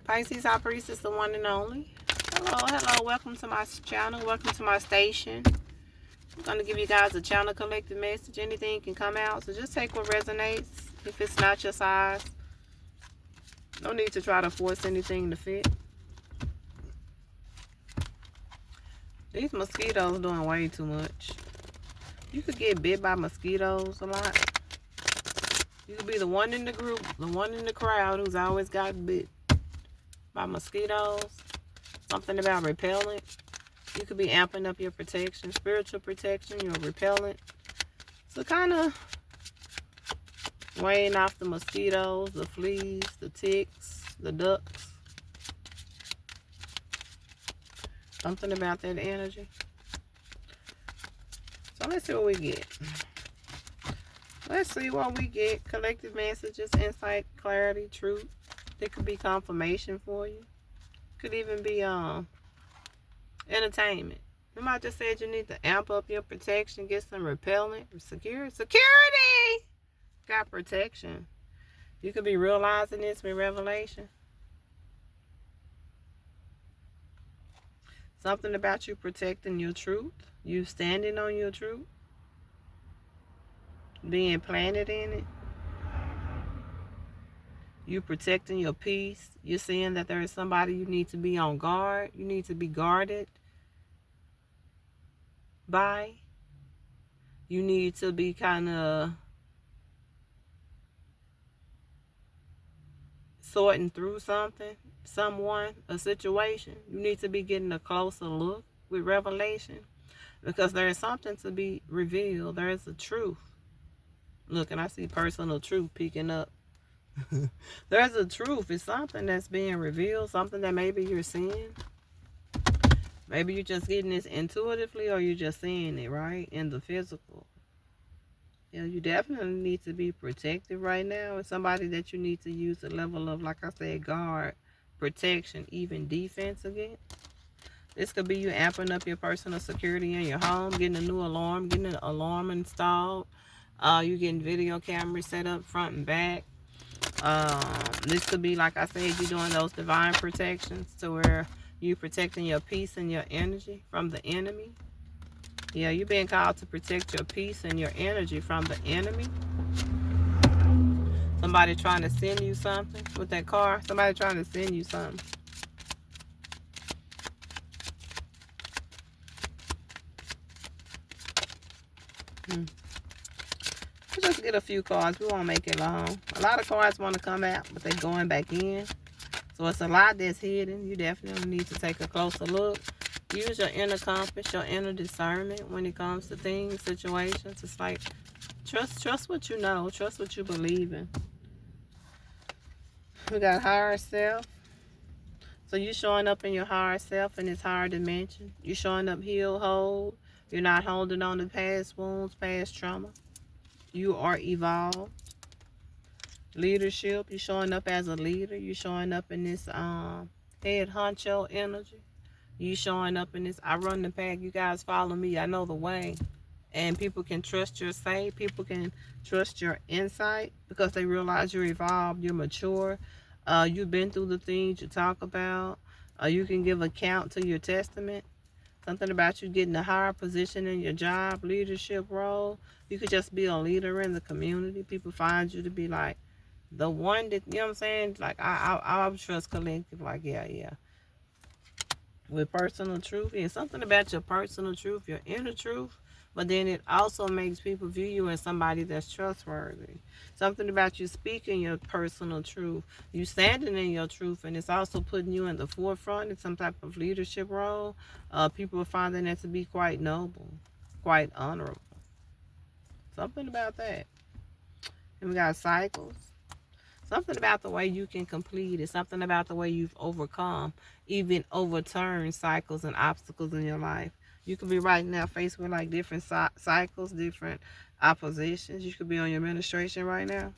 Pisces High Priestess, the one and only. Hello, hello. Welcome to my channel. Welcome to my station. I'm going to give you guys a channel collective message. Anything can come out. So just take what resonates. If it's not your size, no need to try to force anything to fit. These mosquitoes doing way too much. You could get bit by mosquitoes a lot. You could be the one in the group, the one in the crowd who's always got bit by mosquitoes. Something about repellent. You could be amping up your protection, spiritual protection, your repellent. So kind of weighing off the mosquitoes, the fleas, the ticks, the ducks. Something about that energy. So let's see what we get. Let's see what we get. Collective messages, insight, clarity, truth. It could be confirmation for you. Could even be entertainment. Remember I just said you need to amp up your protection, get some repellent, security. Got protection. You could be realizing this with revelation. Something about you protecting your truth. You standing on your truth. Being planted in it. You protecting your peace. You're seeing that there is somebody you need to be on guard. You need to be guarded by. You need to be kind of sorting through something, someone, a situation. You need to be getting a closer look with revelation because there is something to be revealed. There is a truth. Look, and I see personal truth peeking up. There's a truth. It's something that's being revealed, something that maybe you're seeing. Maybe you're just getting this intuitively or you're just seeing it, right? In the physical. You know, you definitely need to be protected right now. It's somebody that you need to use a level of, like I said, guard, protection, even defense against. This could be you amping up your personal security in your home, getting a new alarm, getting an alarm installed. You getting video cameras set up front and back. This could be, like I said, you doing those divine protections to where you protecting your peace and your energy from the enemy. Yeah, you're being called to protect your peace and your energy from the enemy. Somebody trying to send you something with that car. Somebody trying to send you something. We'll just get a few cards. We won't make it long. A lot of cards want to come out, but they're going back in. So it's a lot that's hidden. You definitely need to take a closer look. Use your inner compass, your inner discernment when it comes to things, situations. It's like, trust what you know. Trust what you believe in. We got higher self. So you showing up in your higher self in this higher dimension. You showing up healed, whole. You're not holding on to past wounds, past trauma. You are evolved. Leadership. You're showing up as a leader. You're showing up in this head honcho energy. You showing up in this, I run the pack, you guys follow me, I know the way. And people can trust your say, people can trust your insight because they realize you're evolved, you're mature, you've been through the things you talk about. You can give account to your testament. Something about you getting a higher position in your job, leadership role. You could just be a leader in the community. People find you to be like the one that, you know what I'm saying? Like, I trust collective, like, yeah. With personal truth, and something about your personal truth, your inner truth, but then it also makes people view you as somebody that's trustworthy. Something about you speaking your personal truth, you standing in your truth, and it's also putting you in the forefront in some type of leadership role. People are finding that to be quite noble, quite honorable. Something about that. And we got cycles. Something about the way you can complete it. Something about the way you've overcome, even overturned cycles and obstacles in your life. You could be right now faced with like different cycles, different oppositions. You could be on your administration right now.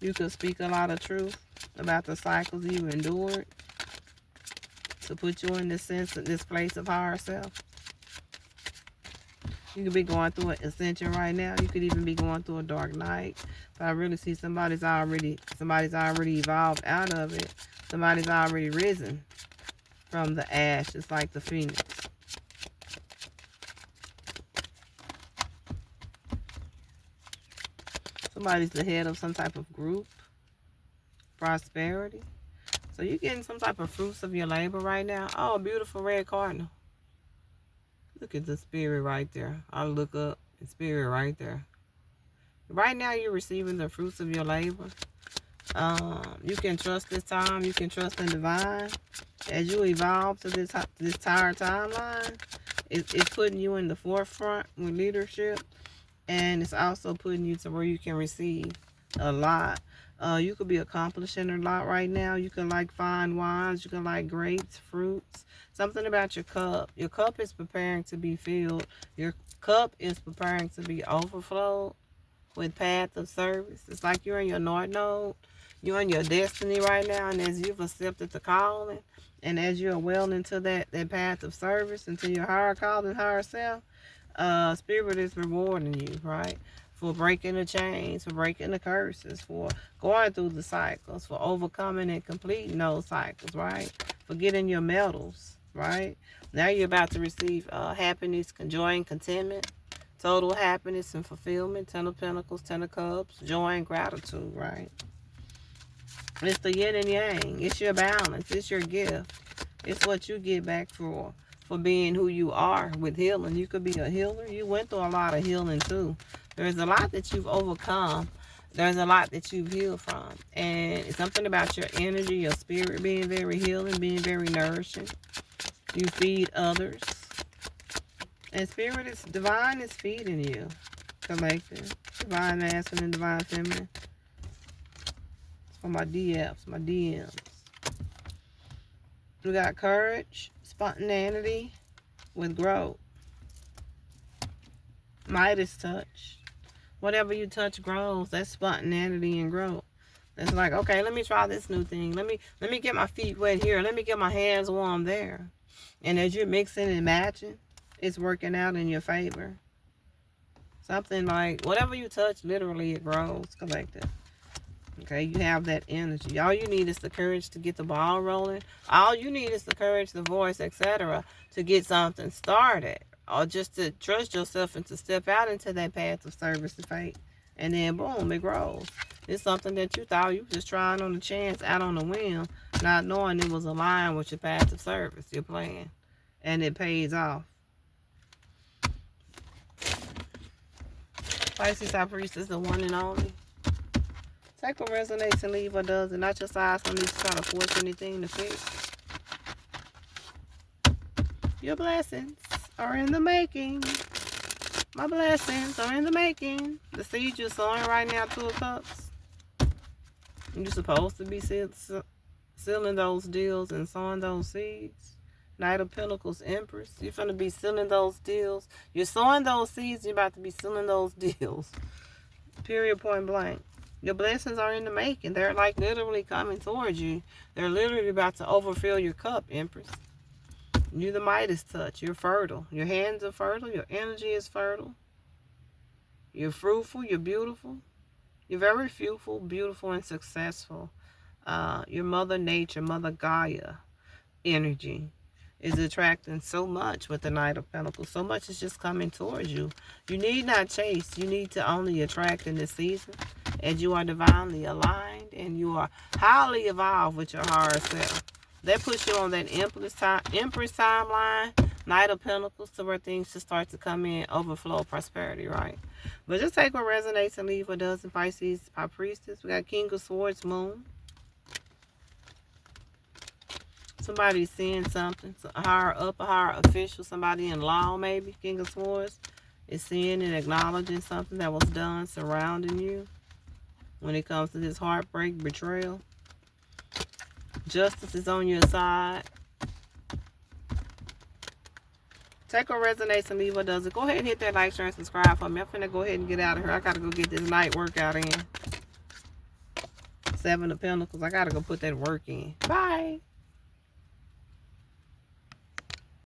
You could speak a lot of truth about the cycles you endured to put you in this sense, this place of higher self. You could be going through an ascension right now. You could even be going through a dark night. But I really see somebody's already evolved out of it. Somebody's already risen from the ash. It's like the phoenix. Somebody's the head of some type of group. Prosperity. So you're getting some type of fruits of your labor right now. Oh, beautiful red cardinal. Look at the spirit right there. I'll look up the spirit right there. Right now you're receiving the fruits of your labor. You can trust this time. You can trust in divine. As you evolve to this entire timeline, it's putting you in the forefront with leadership. And it's also putting you to where you can receive a lot. You could be accomplishing a lot right now. You can like fine wines. You can like grapes, fruits. Something about your cup. Your cup is preparing to be filled. Your cup is preparing to be overflowed with path of service. It's like you're in your North Node. You're in your destiny right now. And as you've accepted the calling, and as you're well into that path of service, into your higher calling, higher self, Spirit is rewarding you, right? For breaking the chains, for breaking the curses, for going through the cycles, for overcoming and completing those cycles, right? For getting your medals, right? Now you're about to receive happiness, joy, and contentment, total happiness and fulfillment, 10 of Pentacles, 10 of Cups, joy and gratitude, right? It's the yin and yang. It's your balance. It's your gift. It's what you get back for being who you are with healing. You could be a healer. You went through a lot of healing too. There's a lot that you've overcome. There's a lot that you've healed from. And it's something about your energy, your spirit being very healing, being very nourishing. You feed others. And spirit is divine is feeding you. Collective. Divine masculine, divine feminine. It's for my DFs, my DMs. We got courage, spontaneity with growth. Midas touch. Whatever you touch grows. That's spontaneity and growth. It's like, okay, let me try this new thing. Let me get my feet wet here. Let me get my hands warm there. And as you're mixing and matching, it's working out in your favor. Something like whatever you touch, literally it grows. Collective. Okay, you have that energy. All you need is the courage to get the ball rolling. All you need is the courage, the voice, etc. to get something started. Or just to trust yourself and to step out into that path of service and faith. And then boom, it grows. It's something that you thought you were just trying on the chance, out on the whim, not knowing it was aligned with your path of service, your plan. And it pays off. Pisces High Priestess, the one and only. Take what resonates and leave what doesn't. Not your size, don't need to try to force anything to fix. Your blessings are in the making. My blessings are in the making. The seeds you're sowing right now, 2 of Cups. You're supposed to be sealing those deals and sowing those seeds. Knight of Pentacles, Empress. You're going to be sealing those deals. You're sowing those seeds. You're about to be sealing those deals. Period, point blank. Your blessings are in the making. They're like literally coming towards you. They're literally about to overfill your cup, Empress. You're the Midas touch. You're fertile. Your hands are fertile. Your energy is fertile. You're fruitful. You're beautiful. You're very fruitful, beautiful, and successful. Your Mother Nature, Mother Gaia energy is attracting so much with the Knight of Pentacles. So much is just coming towards you. You need not chase. You need to only attract in this season. As you are divinely aligned and you are highly evolved with your higher self. That puts you on that Empress timeline, Knight of Pentacles, to where things just start to come in, overflow, prosperity, right? But just take what resonates and leave what doesn't. Pisces High Priestess. We got King of Swords, Moon. Somebody's seeing something. A higher up, a higher official, somebody in law maybe. King of Swords is seeing and acknowledging something that was done surrounding you. When it comes to this heartbreak, betrayal. Justice is on your side. Take what resonates and leave what doesn't. Go ahead and hit that like, share, and subscribe for me. I'm finna go ahead and get out of here. I gotta go get this night workout in. 7 of Pentacles. I gotta go put that work in. Bye.